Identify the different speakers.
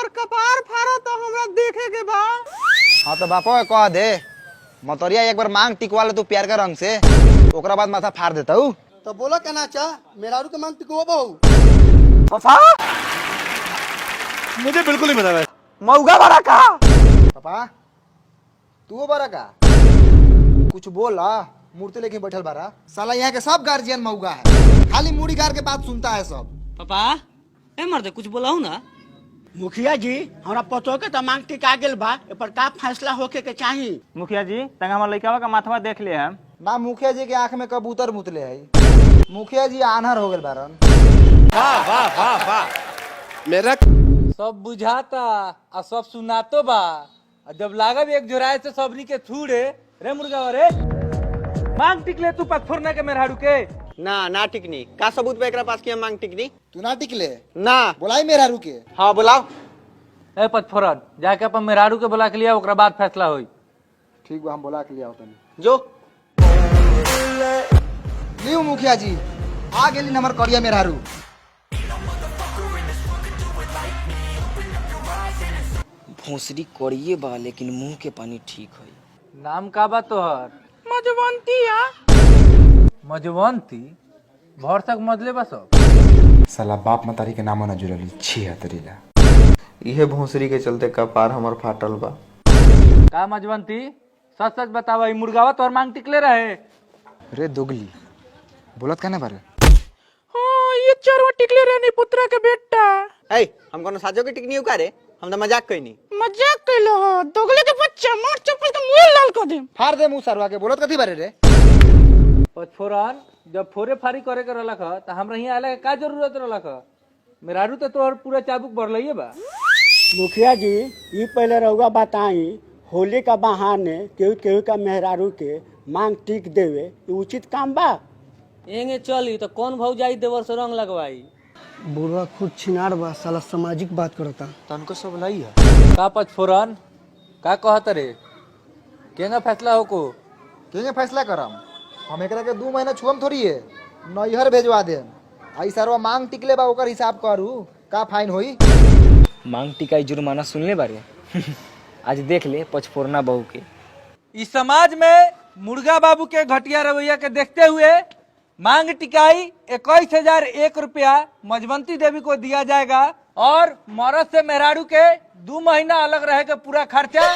Speaker 1: कपार फाड़ा तो हमरा देखे के बा।
Speaker 2: हाँ तो बापा कह दे मतरिया एक बार मांग टिकवा ले तू प्यार का रंग से, ओकरा बाद माथा फाड़ देता हूँ।
Speaker 3: तो बोला कहना चाह मेहरारू के मांग टिकवा बहु।
Speaker 2: पापा
Speaker 4: मुझे बिल्कुल नहीं पता।
Speaker 2: मऊगा बड़ा का पापा तू बड़ा का कुछ बोला, मूर्ति लेके बैठल बारा। साला यहाँ के सब गार्जियन मऊगा है, खाली मुड़ी गार के बात सुनता है सब।
Speaker 1: पापा ए मर्दे कुछ बोलाऊ ना।
Speaker 3: मुखिया जी हमरा पतो के तो मांग टिका गेल बा, ए पर का फैसला होके के चाही।
Speaker 5: मुखिया जी तंग हमार लड़का का माथवा देख ले हम।
Speaker 2: ना मुखिया जी के आंख में कबूतर मुतले है, मुखिया जी आन्हर हो गए बारन।
Speaker 4: वाह वाह वाह वाह। मेरा
Speaker 6: सब बुझाता और सब सुनातो बा, और जब लागब एक जोराए से सबनी के थूड़े रे मुर्गा रे मांग टिकले तू पत्थर के मेहरारू के
Speaker 7: ना टिकनी का सबूत पे एकरा पास की हम मांग टिकनी
Speaker 2: तू ना टिकले
Speaker 7: ना
Speaker 2: बोलाई मेरा रुके।
Speaker 7: हाँ बुलाओ।
Speaker 6: ए पत्थरन जाके अपन मेहरारू के बुला के लिया, ओकरा बाद फैसला होई।
Speaker 2: ठीक बा हम बोला के लिया तनी
Speaker 7: जो
Speaker 2: लियो मुखिया जी आ गेली नंबर करिया मेहरारू।
Speaker 8: भोसरी करिए बा लेकिन मुंह के पानी ठीक है।
Speaker 6: नाम का बा तोहर?
Speaker 1: मजवंतिया
Speaker 6: मजवंती भरसक मजले बा सब।
Speaker 9: साला बाप मतारी के नामो न जुड़ल छी हतरीला।
Speaker 7: इहे भोसरी के चलते कपार हमर फाटल बा।
Speaker 6: का मजवंती सच सच बतावा, ई मुर्गावा तोहर मांग टिकले रहे?
Speaker 2: रे दोगली बोलत कहने बारे।
Speaker 1: हाँ ये चरवा टिकले रहनी पुत्रा के बेटा।
Speaker 7: ए हम कोनो साजो के टिकनी उका रे, हम तो मजाक कइनी।
Speaker 1: मजाक कैलो हो, दोगले के बच्चा मार चप्पल के मुंह लाल कर दे।
Speaker 2: फाड़ दे मुंह सरवा के, बोलत कथी बारे रे।
Speaker 6: पचफोरन जब फोरे फारी करे के रहलक ह त हमरा हियां आले के का जरूरत रहलक ह? मेहरारू तो तोहर पूरा चाबुक भरलइए बा।
Speaker 3: मुखिया जी ये पहले रउआ बताई, होली का बहाने केहू केहू का मेहरारू के मांग टिक देवे ये उचित काम बा?
Speaker 6: एंगे चली तो कौन भौजाई देवर से रंग लगवाई?
Speaker 3: बुढ़वा खुद छिनार बा, साला सामाजिक बात करता।
Speaker 2: तनको सब लाई है
Speaker 6: का पचफोरन का कहत रे? केंगा फैसला हो को?
Speaker 2: केंगे फैसला करम? हम एकरा के 2 महीना छुअम थोड़ी है, नैहर भेजवा दे। आई सरवा मांग टिकले बा ओकर हिसाब करू का फाइन होई।
Speaker 8: मांग टिकाई जुर्माना सुनले बारे आज देख ले पचफोरना बहू के।
Speaker 6: इस समाज में मुर्गा बाबू के घटिया रवैया के देखते हुए मांग टिकाई 21,001 रुपया मजवंती देवी को दिया जाएगा और मर्द से मेहरारू के 2 महीना अलग रहे के पूरा खर्चा